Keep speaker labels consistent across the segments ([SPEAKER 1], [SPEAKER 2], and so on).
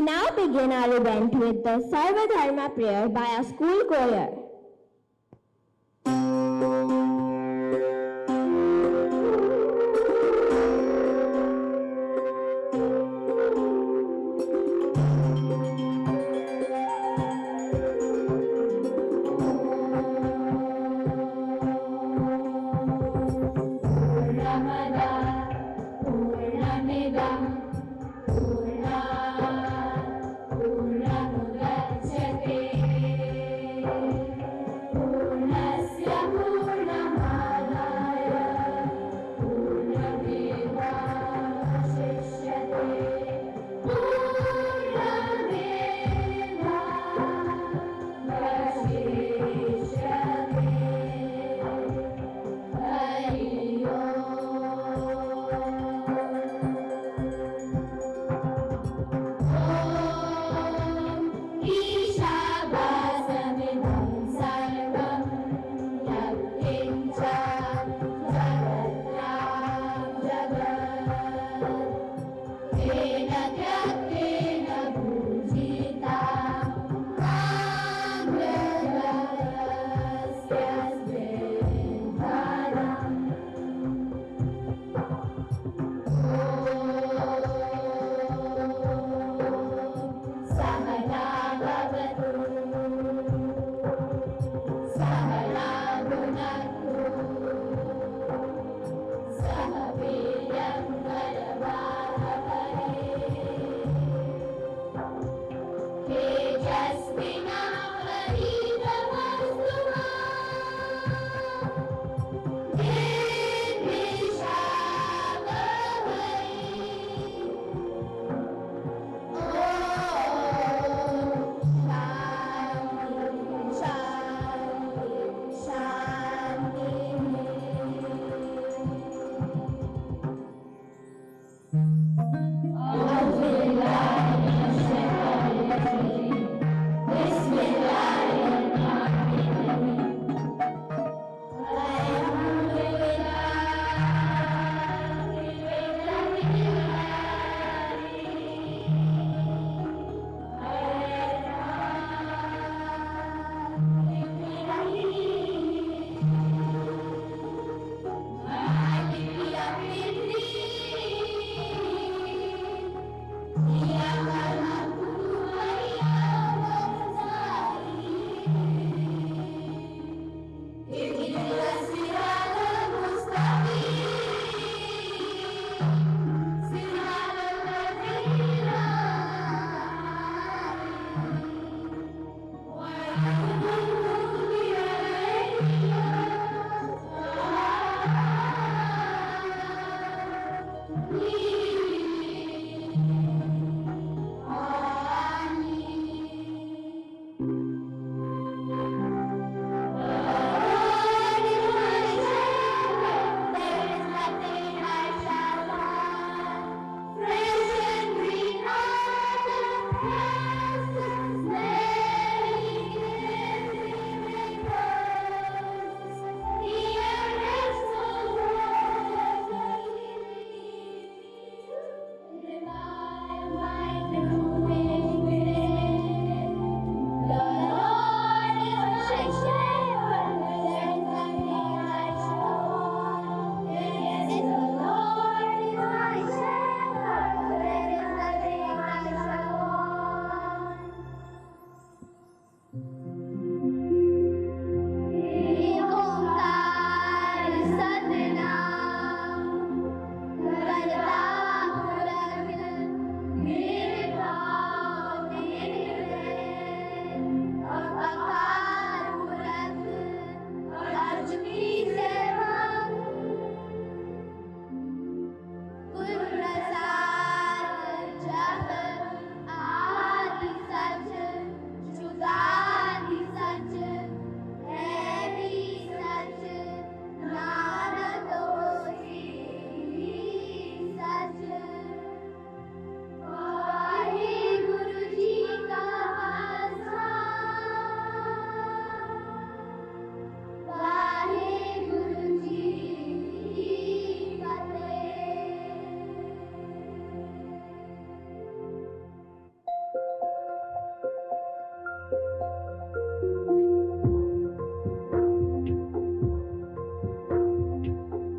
[SPEAKER 1] now begin our event with the Sarva Dharma prayer by our school choir.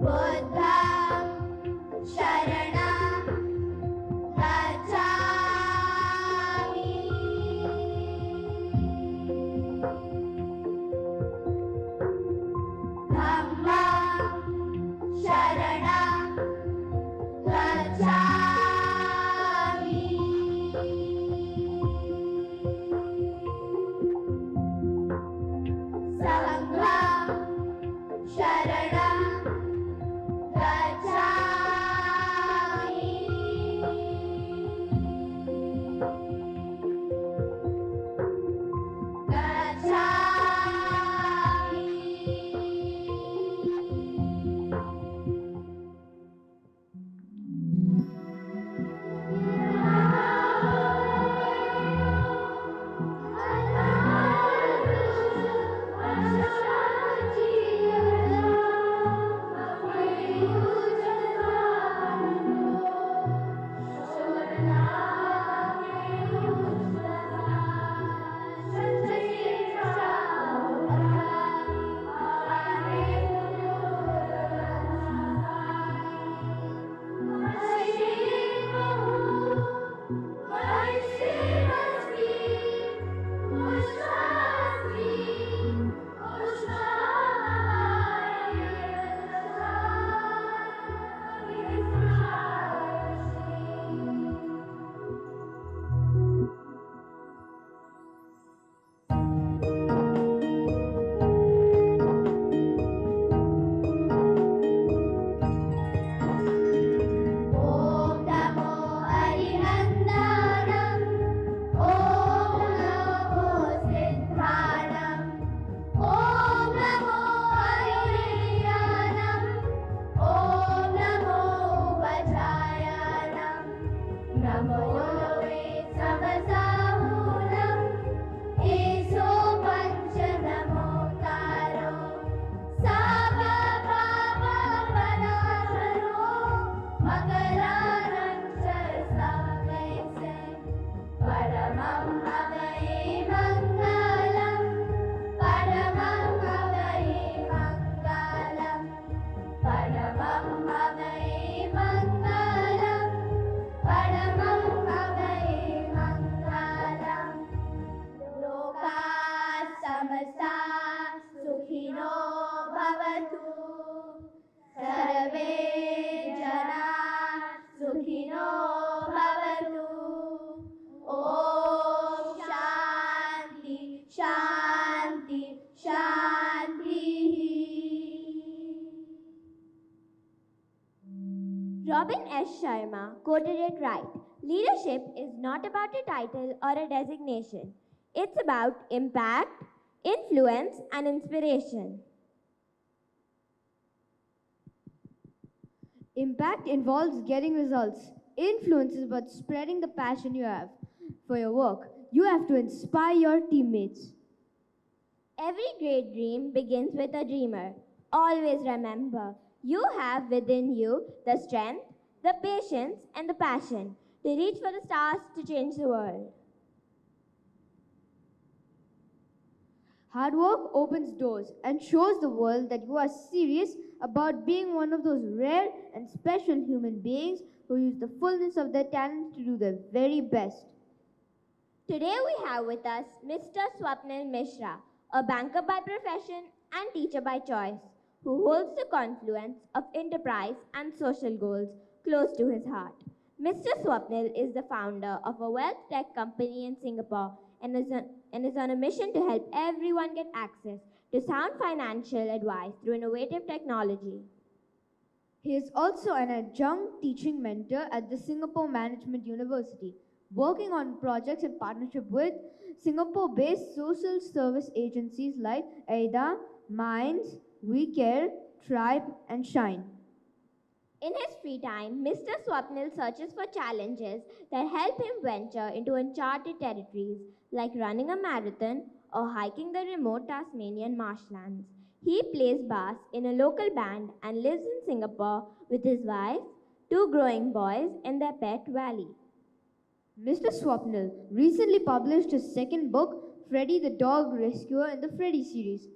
[SPEAKER 2] Buddham Sharanam Gacchami. Dhammam Sharanam Gacchami. Sangham Sharanam Gacchami. Om Namo Arihandanam. Om Namo Siddhanam. Om Namo Ayurvanam. Om Namo Vajayanam. Namo Yoge Samasahunam. Eso Pancha Namotaro. Sava Bhava Vanasharo. Makaranancha Samvese. Paramam Avaye Mangalam. Paramam Avaye Mangalam. Paramam Avaye Mangalam. Paramam Avaye Mangalam. Loka Samasta Sukhino Bhavatu. Sarve Jana Sukhino Bhavatu. Om Shanti Shanti Shanti.
[SPEAKER 1] Robin S. Sharma quoted it right. Leadership is not about a title or a designation. It's about impact, influence, and inspiration.
[SPEAKER 3] Impact involves getting results. Influence is about spreading the passion you have for your work. You have to inspire your teammates.
[SPEAKER 1] Every great dream begins with a dreamer. Always remember, you have within you the strength, the patience, and the passion to reach for the stars to change the world.
[SPEAKER 3] Hard work opens doors and shows the world that you are serious about being one of those rare and special human beings who use the fullness of their talents to do their very best.
[SPEAKER 1] Today we have with us Mr. Swapnil Mishra, a banker by profession and teacher by choice, who holds the confluence of enterprise and social goals close to his heart. Mr. Swapnil is the founder of a wealth tech company in Singapore and is on a mission to help everyone get access to sound financial advice through innovative technology.
[SPEAKER 3] He is also an adjunct teaching mentor at the Singapore Management University, working on projects in partnership with Singapore-based social service agencies like AIDA, Minds, We Care, Tribe, and Shine.
[SPEAKER 1] In his free time, Mr. Swapnil searches for challenges that help him venture into uncharted territories like running a marathon or hiking the remote Tasmanian marshlands. He plays bass in a local band and lives in Singapore with his wife, 2 growing boys, and their pet Valley.
[SPEAKER 3] Mr. Swapnil recently published his second book, Freddy the Dog Rescuer in the Freddy series.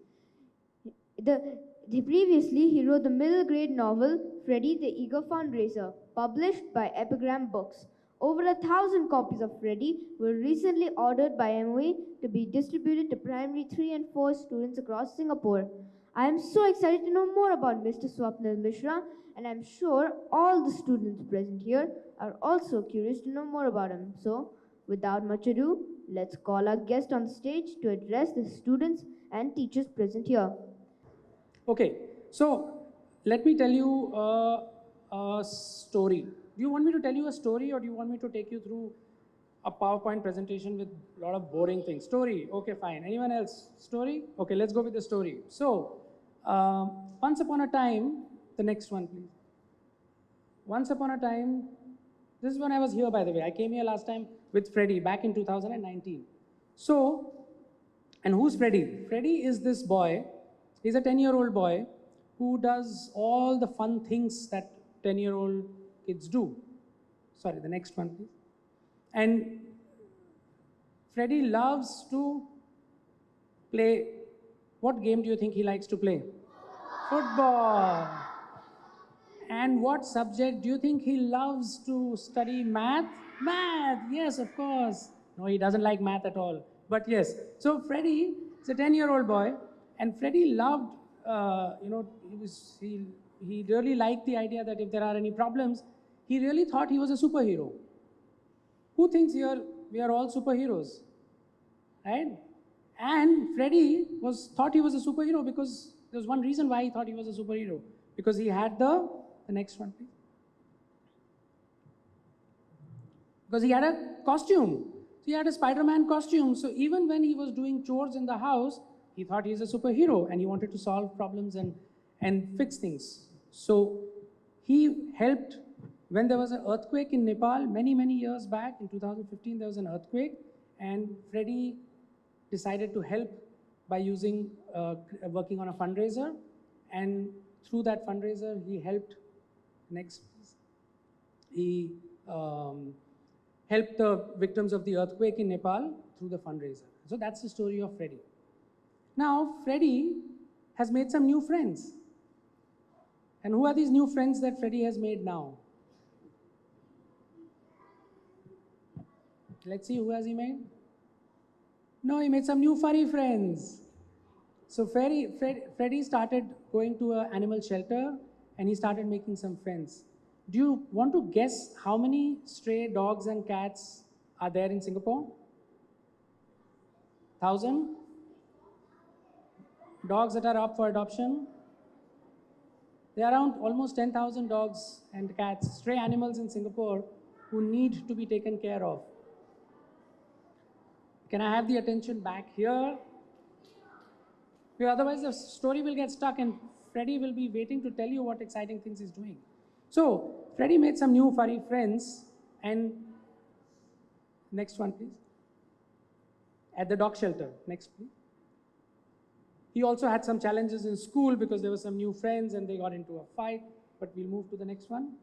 [SPEAKER 3] Previously, he wrote the middle grade novel Freddy the Eager Fundraiser, published by Epigram Books. Over 1,000 copies of Freddy were recently ordered by MOE to be distributed to primary 3 and 4 students across Singapore. I am so excited to know more about Mr. Swapnil Mishra, and I'm sure all the students present here are also curious to know more about him. So, without much ado, let's call our guest on stage to address the students and teachers present here.
[SPEAKER 4] Okay, so let me tell you a story. Do you want me to tell you a story, or do you want me to take you through a PowerPoint presentation with a lot of boring things? Story, okay, fine. Anyone else? Story? Okay, let's go with the story. So, once upon a time, the next one, please. Once upon a time, this is when I was here, by the way. I came here last time with Freddy back in 2019. So, and who's Freddy? Freddy is this boy. He's a 10-year-old boy who does all the fun things that 10-year-old kids do. Sorry, the next one, please. And Freddy loves to play. What game do you think he likes to play? Football. And what subject do you think he loves to study? Math? Math, yes, of course. No, he doesn't like math at all. But yes, so Freddy is a 10-year-old boy, and Freddy loved, he really liked the idea that if there are any problems, he really thought he was a superhero. Who thinks here we are all superheroes, right? And Freddy thought he was a superhero because there was one reason why he thought he was a superhero, because he had the next one, please. Because he had a costume. So he had a Spider-Man costume. So even when he was doing chores in the house, he thought he's a superhero and he wanted to solve problems and fix things. So he helped when there was an earthquake in Nepal many, many years back. In 2015, there was an earthquake, and Freddy decided to help by working on a fundraiser. And through that fundraiser, he helped, next please, he helped the victims of the earthquake in Nepal through the fundraiser. So that's the story of Freddy. Now, Freddy has made some new friends. And who are these new friends that Freddy has made now? Let's see, who has he made? No, he made some new furry friends. So Freddy started going to an animal shelter, and he started making some friends. Do you want to guess how many stray dogs and cats are there in Singapore? 1,000? Dogs that are up for adoption? There are around almost 10,000 dogs and cats, stray animals in Singapore, who need to be taken care of. Can I have the attention back here? Because otherwise the story will get stuck and Freddy will be waiting to tell you what exciting things he's doing. So, Freddy made some new furry friends, and next one please. At the dog shelter, next please. He also had some challenges in school because there were some new friends and they got into a fight, but we'll move to the next one.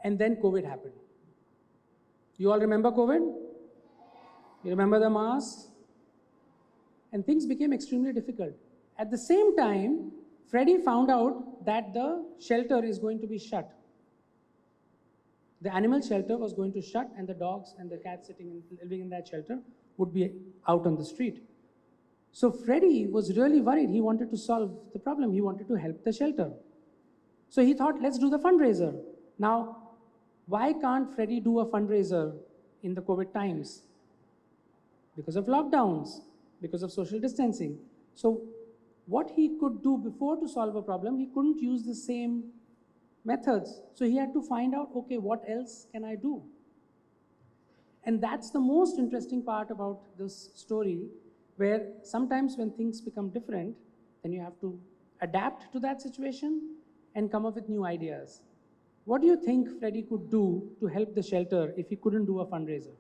[SPEAKER 4] And then COVID happened. You all remember COVID? You remember the masks? And things became extremely difficult. At the same time, Freddy found out that the shelter is going to be shut. The animal shelter was going to shut, and the dogs and the cats living in that shelter would be out on the street. So Freddy was really worried. He wanted to solve the problem. He wanted to help the shelter. So he thought, let's do the fundraiser. Now, why can't Freddy do a fundraiser in the COVID times? Because of lockdowns, because of social distancing. So what he could do before to solve a problem, he couldn't use the same methods. So he had to find out, okay, what else can I do? And that's the most interesting part about this story, where sometimes when things become different, then you have to adapt to that situation and come up with new ideas. What do you think Freddy could do to help the shelter if he couldn't do a fundraiser?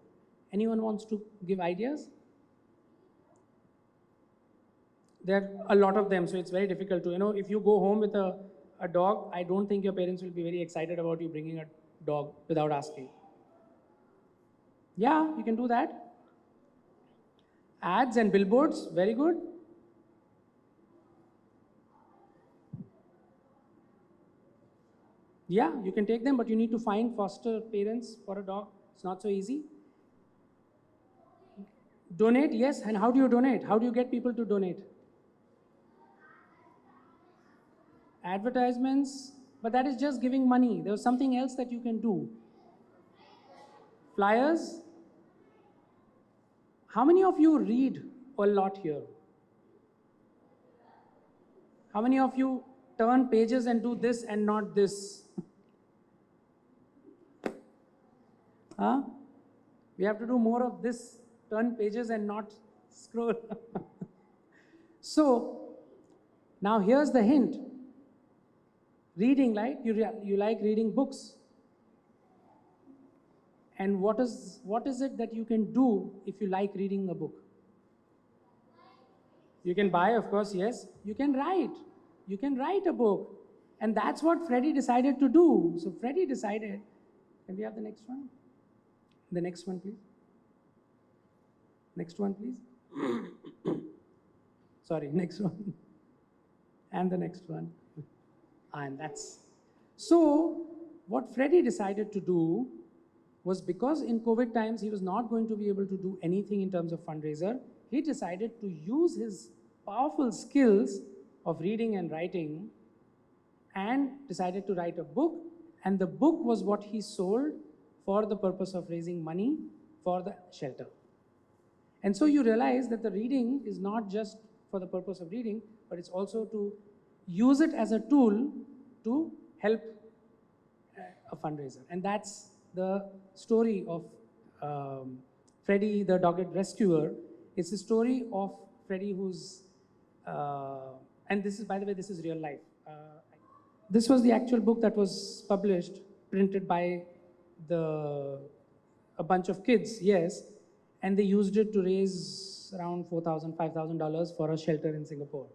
[SPEAKER 4] Anyone wants to give ideas? There are a lot of them, so it's very difficult to, if you go home with a dog, I don't think your parents will be very excited about you bringing a dog without asking. Yeah, you can do that. Ads and billboards, very good. Yeah, you can take them, but you need to find foster parents for a dog. It's not so easy. Donate, yes. And how do you donate? How do you get people to donate? Advertisements, but that is just giving money. There's something else that you can do. Flyers. How many of you read a lot here? How many of you turn pages and do this and not this? Huh? We have to do more of this, turn pages and not scroll. So, now here's the hint. Reading, like you like reading books. And what is it that you can do if you like reading a book? You can buy, of course, yes. You can write. You can write a book. And that's what Freddie decided to do. So Freddie decided, can we have the next one? The next one, please. Next one, please. Sorry, next one. And the next one. And that's. So what Freddie decided to do was, because in COVID times he was not going to be able to do anything in terms of fundraiser, he decided to use his powerful skills of reading and writing and decided to write a book. And the book was what he sold for the purpose of raising money for the shelter. And so you realize that the reading is not just for the purpose of reading, but it's also to use it as a tool to help a fundraiser. And that's the story of Freddie, the dogged rescuer. It's a story of Freddie who's, and this is, by the way, this is real life. This was the actual book that was published, printed by a bunch of kids, yes, and they used it to raise around $4,000, $5,000 for a shelter in Singapore.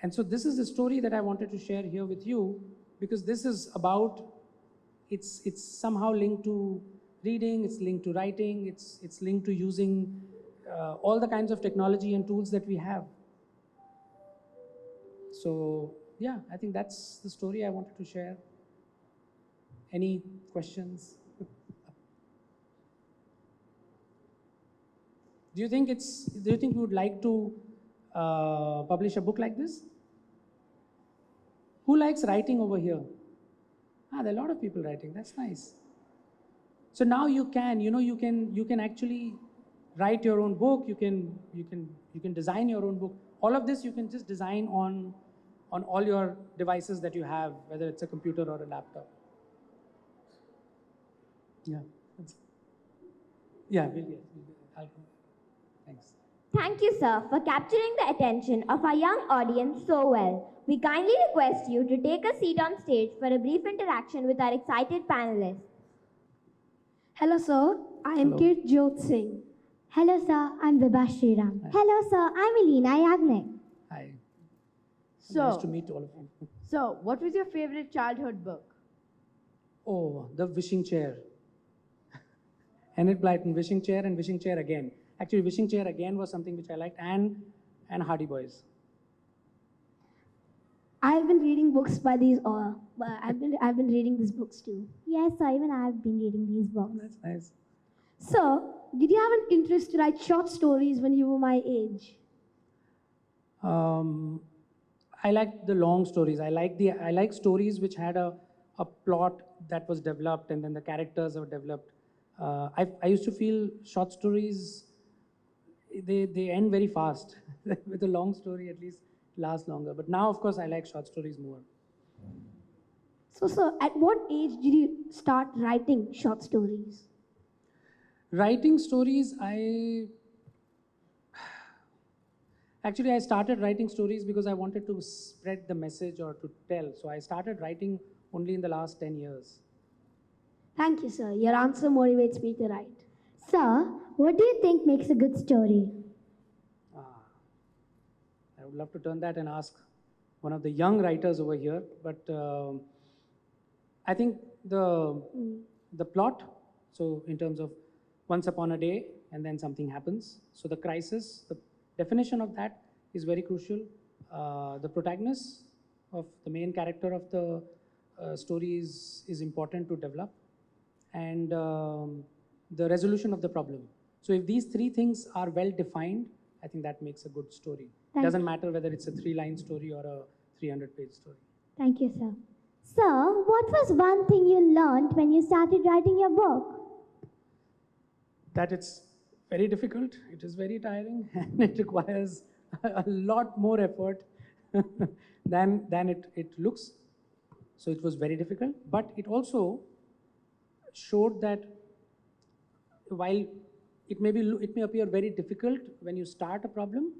[SPEAKER 4] And so this is the story that I wanted to share here with you, because this is about, it's somehow linked to reading, it's linked to writing, it's linked to using all the kinds of technology and tools that we have. So yeah, I think that's the story I wanted to share. Any questions? Do you think you would like to publish a book like this? Who likes writing over here? There are a lot of people writing. That's nice. So now you can actually write your own book. You can design your own book. All of this you can just design on all your devices that you have, whether it's a computer or a laptop. Yeah. Yeah. Thanks.
[SPEAKER 1] Thank you, sir, for capturing the attention of our young audience so well. We kindly request you to take a seat on stage for a brief interaction with our excited panelists.
[SPEAKER 2] Hello, sir. I am
[SPEAKER 4] Hello.
[SPEAKER 2] Kit Jyot Singh. Hello, sir. I'm Vibha Sriram.
[SPEAKER 4] Hi.
[SPEAKER 2] Hello, sir. I'm Elena Yagne.
[SPEAKER 4] Hi.
[SPEAKER 3] So,
[SPEAKER 4] Nice to meet all of you.
[SPEAKER 3] So, what was your favorite childhood book?
[SPEAKER 4] Oh, The Wishing Chair. Enid Blyton, Wishing Chair and Wishing Chair Again. Actually, Wishing Chair Again was something which I liked, and Hardy Boys.
[SPEAKER 2] I've been reading books by these. I've been reading these books too. Yes, sir. Even I've been reading these books.
[SPEAKER 4] That's nice.
[SPEAKER 2] So, did you have an interest to write short stories when you were my age?
[SPEAKER 4] I like the long stories. I like stories which had a plot that was developed and then the characters were developed. I used to feel short stories, they end very fast. With a long story, at least lasts longer. But now, of course, I like short stories more.
[SPEAKER 2] So, sir, at what age did you start writing short stories?
[SPEAKER 4] Writing stories, Actually, I started writing stories because I wanted to spread the message or to tell. So I started writing only in the last 10 years.
[SPEAKER 2] Thank you, sir. Your answer motivates me to write. Sir, what do you think makes a good story?
[SPEAKER 4] I would love to turn that and ask one of the young writers over here. But I think the plot, so in terms of once upon a day and then something happens. So the crisis, the definition of that is very crucial. The protagonist of the main character of story is important to develop, and the resolution of the problem. So if these three things are well defined, I think that makes a good story. It doesn't matter whether it's a 3-line story or a 300-page story.
[SPEAKER 2] Thank you, sir. Sir, what was one thing you learned when you started writing your book?
[SPEAKER 4] That it's very difficult, it is very tiring, and it requires a lot more effort than it looks. So it was very difficult, but it also showed that while it may appear very difficult when you start a problem,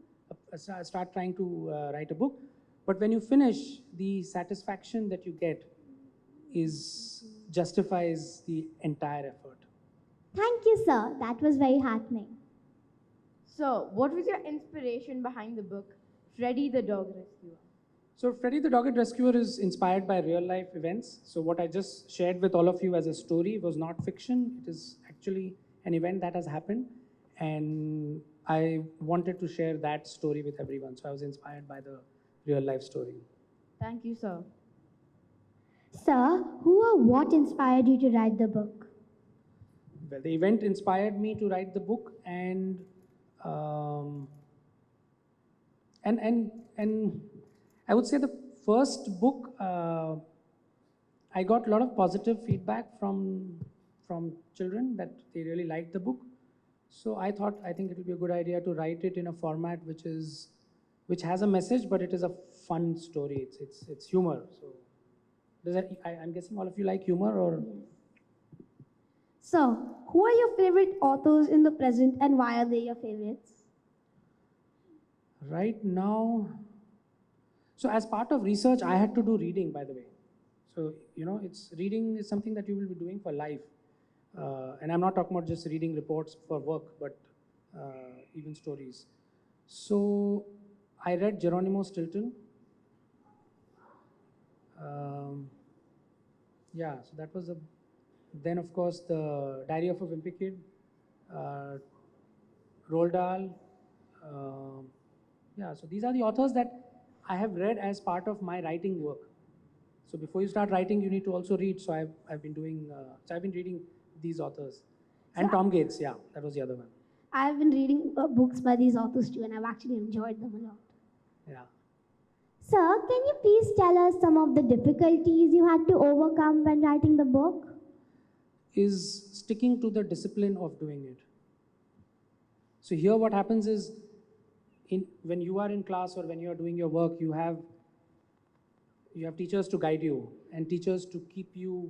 [SPEAKER 4] start trying to write a book, but when you finish, the satisfaction that you get justifies the entire effort.
[SPEAKER 2] Thank you, sir. That was very heartening.
[SPEAKER 3] So, what was your inspiration behind the book, Freddy the Dog Rescuer?
[SPEAKER 4] So Freddy the Dog Rescuer is inspired by real life events. So what I just shared with all of you as a story was not fiction. It is actually an event that has happened. And I wanted to share that story with everyone. So I was inspired by the real life story.
[SPEAKER 3] Thank you, sir.
[SPEAKER 2] Sir, who or what inspired you to write the book?
[SPEAKER 4] Well, the event inspired me to write the book, and I would say the first book, I got a lot of positive feedback from children that they really liked the book. So I think it would be a good idea to write it in a format which has a message, but it is a fun story. It's humor. So I'm guessing all of you like humor, or?
[SPEAKER 2] So, who are your favorite authors in the present and why are they your favorites?
[SPEAKER 4] Right now, so as part of research, I had to do reading, by the way. So, reading is something that you will be doing for life. And I'm not talking about just reading reports for work, but even stories. So I read Geronimo Stilton. So that was then of course the Diary of a Wimpy Kid, Roald Dahl. So these are the authors that I have read as part of my writing work. So before you start writing, you need to also read. So I've been doing. I've been reading these authors, and Tom Gates. Yeah, that was the other one.
[SPEAKER 2] I've been reading books by these authors too, and I've actually enjoyed them a lot.
[SPEAKER 4] Yeah.
[SPEAKER 2] Sir, can you please tell us some of the difficulties you had to overcome when writing the book?
[SPEAKER 4] Is sticking to the discipline of doing it. So here what happens is, when you are in class or when you are doing your work, you have teachers to guide you and teachers to keep you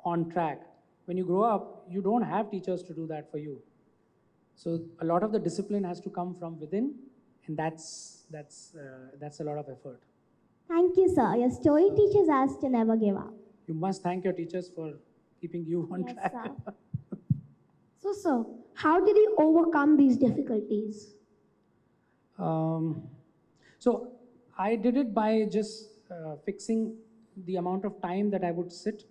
[SPEAKER 4] on track. When you grow up, you don't have teachers to do that for you. So a lot of the discipline has to come from within, and that's a lot of effort.
[SPEAKER 2] Thank you, sir. Your story teaches us to never give up.
[SPEAKER 4] You must thank your teachers for keeping you on track.
[SPEAKER 2] Sir. So, sir, how did you overcome these difficulties?
[SPEAKER 4] So I did it by just fixing the amount of time that I would sit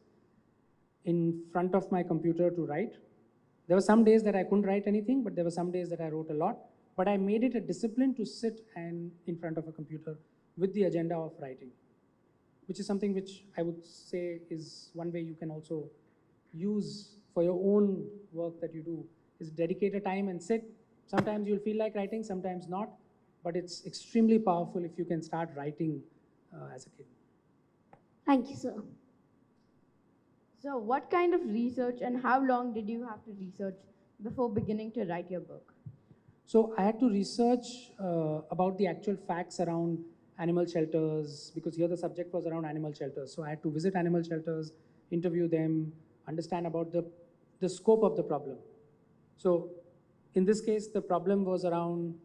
[SPEAKER 4] in front of my computer to write. There were some days that I couldn't write anything, but there were some days that I wrote a lot. But I made it a discipline to sit in front of a computer with the agenda of writing, which is something which I would say is one way you can also use for your own work that you do, is dedicate a time and sit. Sometimes you'll feel like writing, sometimes not, but it's extremely powerful if you can start writing as a kid.
[SPEAKER 2] Thank you, sir.
[SPEAKER 3] So what kind of research and how long did you have to research before beginning to write your book?
[SPEAKER 4] So I had to research about the actual facts around animal shelters, because here the subject was around animal shelters. So I had to visit animal shelters, interview them, understand about the scope of the problem. So in this case, the problem was around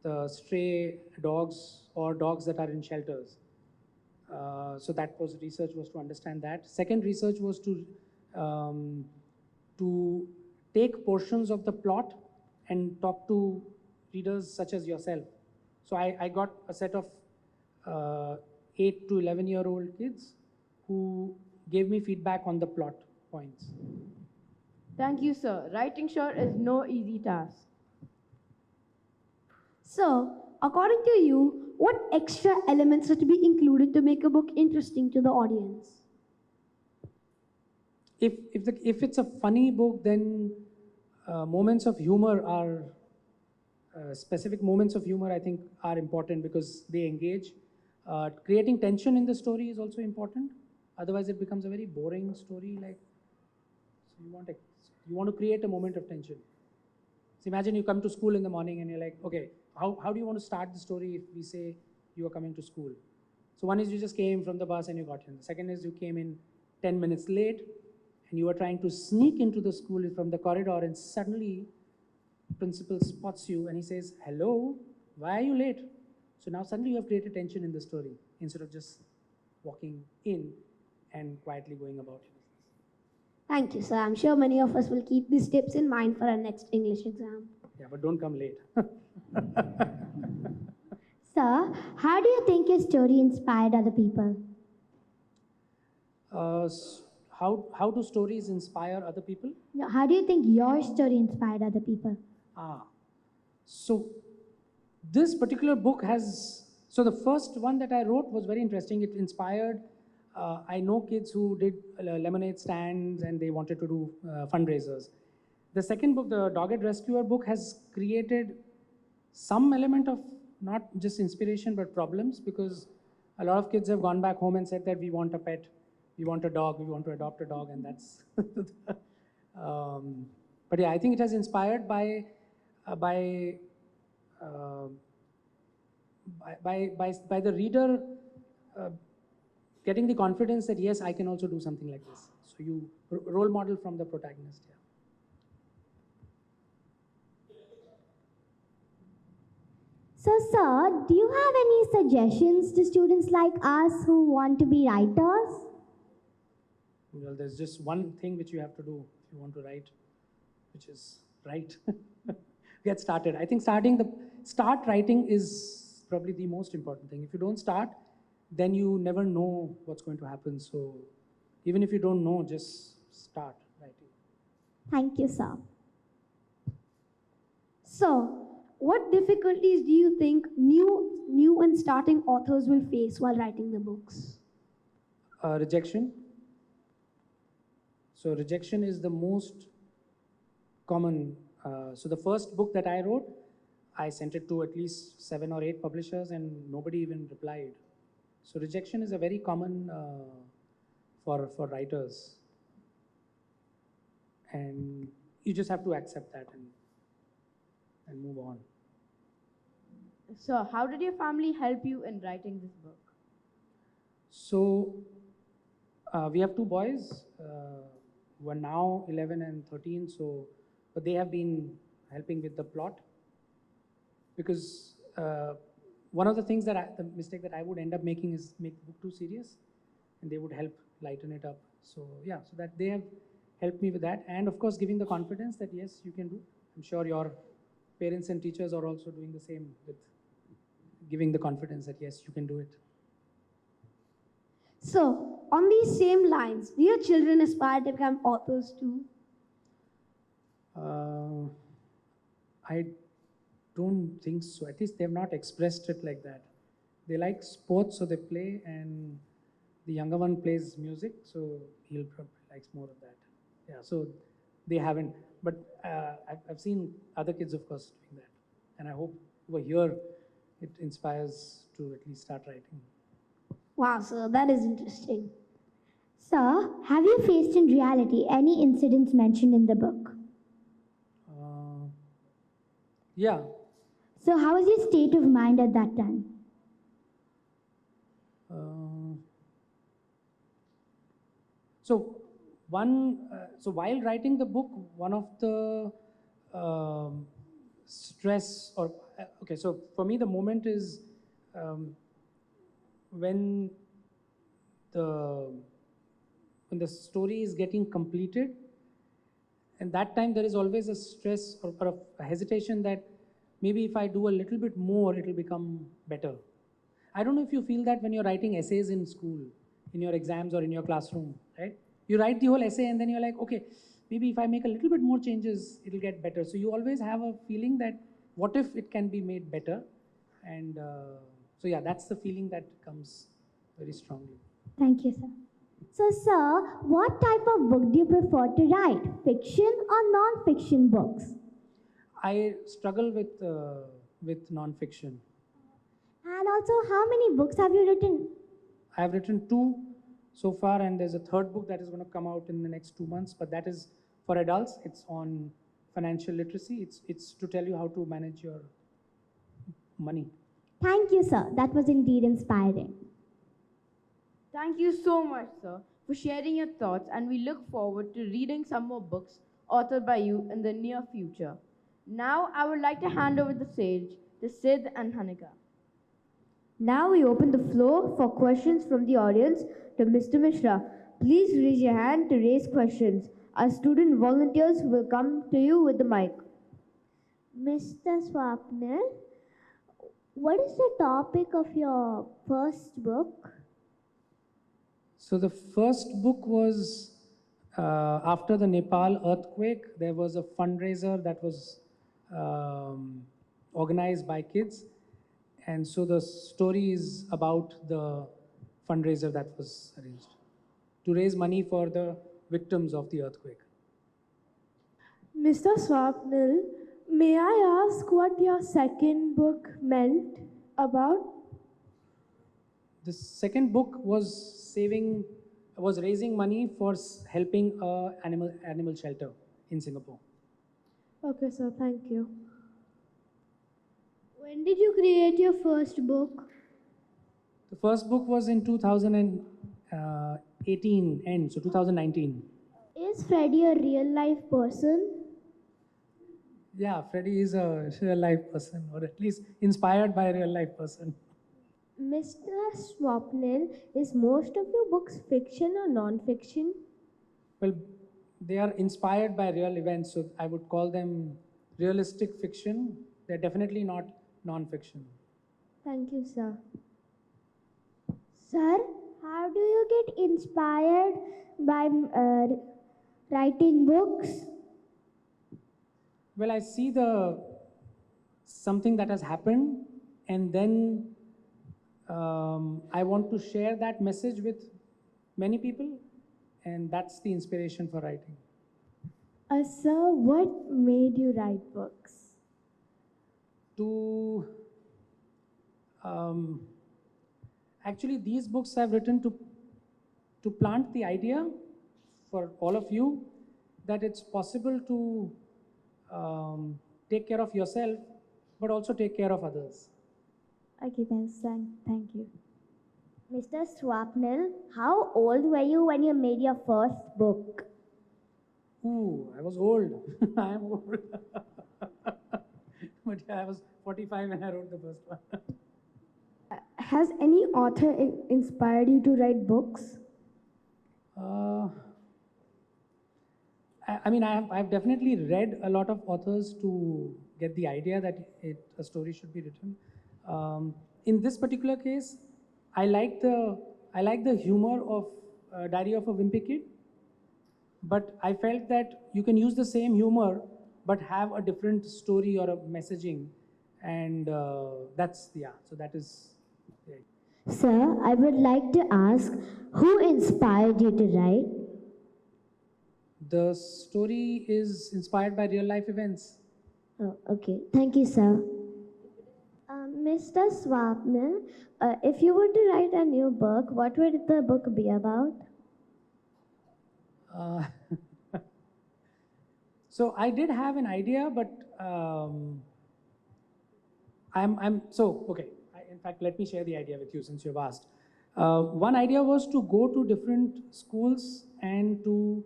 [SPEAKER 4] the stray dogs or dogs that are in shelters. So that was research, was to understand that. Second research was to take portions of the plot and talk to readers such as yourself. So I got a set of 8 to 11-year-old kids who gave me feedback on the plot points.
[SPEAKER 3] Thank you, sir. Writing sure is no easy task.
[SPEAKER 2] So, according to you, what extra elements are to be included to make a book interesting to the audience?
[SPEAKER 4] if it's a funny book, then moments of humor are specific moments of humor, I think, are important because they engage. Creating tension in the story is also important. Otherwise, it becomes a very boring story. Like, so you want to create a moment of tension. So imagine you come to school in the morning and you're like, okay, how do you want to start the story if we say you are coming to school? So one is you just came from the bus and you got in. The second is you came in 10 minutes late and you were trying to sneak into the school from the corridor, and suddenly principal spots you and he says, hello, why are you late? So now suddenly you have created tension in the story instead of just walking in and quietly going about your business.
[SPEAKER 2] Thank you, sir. I'm sure many of us will keep these tips in mind for our next English exam.
[SPEAKER 4] Yeah, but don't come late.
[SPEAKER 2] Sir, how do you think your story inspired other people?
[SPEAKER 4] How do stories inspire other people?
[SPEAKER 2] No, how do you think your story inspired other people?
[SPEAKER 4] So this particular book has, so the first one that I wrote was very interesting. It inspired, I know kids who did lemonade stands and they wanted to do fundraisers. The second book, the Dogged Rescuer book, has created some element of not just inspiration but problems, because a lot of kids have gone back home and said that we want a pet, we want a dog, we want to adopt a dog, and that's but yeah, I think it has inspired by the reader getting the confidence that yes, I can also do something like this. So you role model from the protagonist. Yeah.
[SPEAKER 2] So, sir, do you have any suggestions to students like us who want to be writers?
[SPEAKER 4] Well, there's just one thing which you have to do if you want to write, which is write. Get started. I think start writing is probably the most important thing. If you don't start, then you never know what's going to happen. So even if you don't know, just start writing.
[SPEAKER 2] Thank you, sir. So, what difficulties do you think new and starting authors will face while writing the books?
[SPEAKER 4] Rejection. So rejection is the most common. So the first book that I wrote, I sent it to at least 7 or 8 publishers and nobody even replied. So rejection is a very common for writers. And you just have to accept that and move on.
[SPEAKER 3] So, how did your family help you in writing this book?
[SPEAKER 4] So we have 2 boys, who are now 11 and 13. So, but they have been helping with the plot, because one of the things the mistake that I would end up making is make the book too serious, and they would help lighten it up. So yeah, so that they have helped me with that, and of course giving the confidence that yes, you can do. I'm sure your parents and teachers are also doing the same with giving the confidence that yes, you can do it.
[SPEAKER 2] So, on these same lines, do your children aspire to become authors too?
[SPEAKER 4] I don't think so. At least they have not expressed it like that. They like sports, so they play, and the younger one plays music, so he'll probably likes more of that. Yeah, so they haven't. But I've seen other kids, of course, doing that. And I hope over here it inspires to at least start writing.
[SPEAKER 2] Wow, sir, that is interesting. Sir, have you faced in reality any incidents mentioned in the book?
[SPEAKER 4] Yeah.
[SPEAKER 2] So, how was your state of mind at that time?
[SPEAKER 4] So while writing the book, one of the stress or okay, so for me the moment is when the story is getting completed, and that time there is always a stress or a hesitation that maybe if I do a little bit more, it will become better. I don't know if you feel that when you're writing essays in school, in your exams or in your classroom, right? You write the whole essay and then you're like, okay, maybe if I make a little bit more changes, it'll get better. So you always have a feeling that what if it can be made better? And so yeah, that's the feeling that comes very strongly.
[SPEAKER 2] Thank you, sir. So, sir, what type of book do you prefer to write? Fiction or non-fiction books?
[SPEAKER 4] I struggle with non-fiction.
[SPEAKER 2] And also, how many books have you written?
[SPEAKER 4] I have written 2 so far, and there's a third book that is going to come out in the next 2 months, but that is for adults. It's on financial literacy. It's to tell you how to manage your money.
[SPEAKER 2] Thank you, sir. That was indeed inspiring.
[SPEAKER 5] Thank you so much, sir, for sharing your thoughts, and we look forward to reading some more books authored by you in the near future. Now, I would like to hand over the stage to Sid and Hanika.
[SPEAKER 3] Now we open the floor for questions from the audience to Mr. Mishra. Please raise your hand to raise questions. Our student volunteers will come to you with the mic.
[SPEAKER 2] Mr. Swapnil, what is the topic of your first book?
[SPEAKER 4] So the first book was after the Nepal earthquake. There was a fundraiser that was organized by kids, and so the story is about the fundraiser that was arranged to raise money for the victims of the earthquake.
[SPEAKER 6] Mr. Swapnil, may I ask what your second book meant about?
[SPEAKER 4] The second book was raising money for helping a animal shelter in Singapore.
[SPEAKER 6] Okay, sir, thank you.
[SPEAKER 2] When did you create your first book?
[SPEAKER 4] The first book was in 2018 end, so 2019.
[SPEAKER 2] Is Freddy a real life person?
[SPEAKER 4] Yeah, Freddy is a real life person, or at least inspired by a real life person.
[SPEAKER 2] Mr. Swapnil, is most of your books fiction or non-fiction?
[SPEAKER 4] Well, they are inspired by real events, so I would call them realistic fiction. They're definitely not non-fiction.
[SPEAKER 2] Thank you, sir. Sir, how do you get inspired by writing books?
[SPEAKER 4] Well, I see something that has happened, and then I want to share that message with many people, and that's the inspiration for writing.
[SPEAKER 6] Sir, what made you write books?
[SPEAKER 4] Actually, these books I've written to plant the idea for all of you that it's possible to take care of yourself, but also take care of others.
[SPEAKER 2] Okay, thank you. Mr. Swapnil, how old were you when you made your first book?
[SPEAKER 4] Ooh, I was old. I am old. But yeah, I was 45 when I wrote the first one.
[SPEAKER 6] Has any author inspired you to write books?
[SPEAKER 4] I've definitely read a lot of authors to get the idea that a story should be written. In this particular case, I like the humor of Diary of a Wimpy Kid, but I felt that you can use the same humor but have a different story or a messaging, and so that is. Yeah.
[SPEAKER 2] Sir, I would like to ask, who inspired you to write?
[SPEAKER 4] The story is inspired by real life events.
[SPEAKER 2] Oh, okay. Thank you, sir. Mr. Swapnil, if you were to write a new book, what would the book be about?
[SPEAKER 4] So I did have an idea, but in fact, let me share the idea with you since you've asked. One idea was to go to different schools and to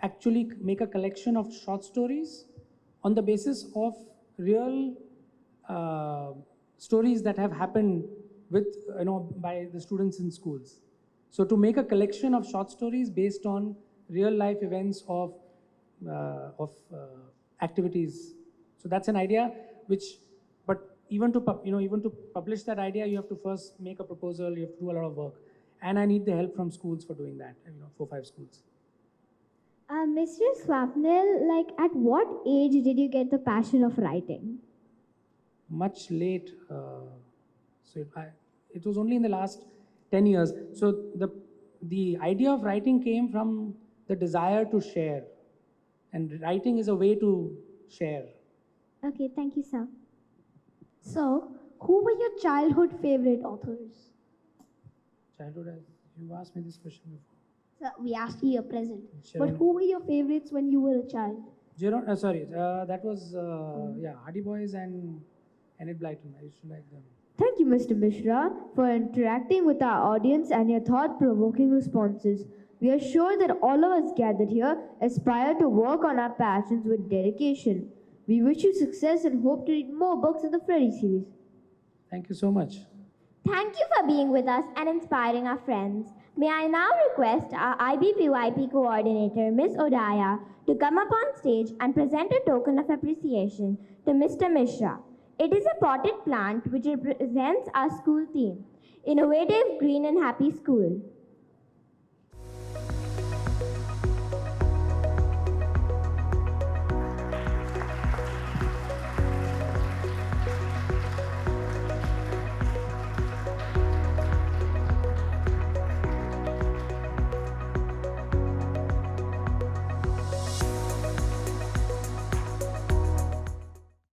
[SPEAKER 4] actually make a collection of short stories on the basis of real stories that have happened by the students in schools. So to make a collection of short stories based on real life events of activities. So that's an idea but even to publish that idea, you have to first make a proposal, you have to do a lot of work. And I need the help from schools for doing that, 4-5 schools.
[SPEAKER 2] Mr. Swapnil, at what age did you get the passion of writing?
[SPEAKER 4] Much late. It was only in the last 10 years. So the idea of writing came from the desire to share. And writing is a way to share.
[SPEAKER 2] Okay, thank you, sir.
[SPEAKER 6] So, who were your childhood favorite authors?
[SPEAKER 4] Childhood, you asked me this question before.
[SPEAKER 6] Sir, we asked you your present.
[SPEAKER 4] Sure.
[SPEAKER 6] But who were your favorites when you were a child?
[SPEAKER 4] That was, Hardy Boys and Enid Blyton. I used to like them.
[SPEAKER 3] Thank you, Mr. Mishra, for interacting with our audience and your thought-provoking responses. We are sure that all of us gathered here aspire to work on our passions with dedication. We wish you success and hope to read more books in the Freddy series.
[SPEAKER 4] Thank you so much.
[SPEAKER 1] Thank you for being with us and inspiring our friends. May I now request our IBPYP coordinator, Ms. Odaya, to come up on stage and present a token of appreciation to Mr. Mishra. It is a potted plant which represents our school theme, Innovative, Green and Happy School.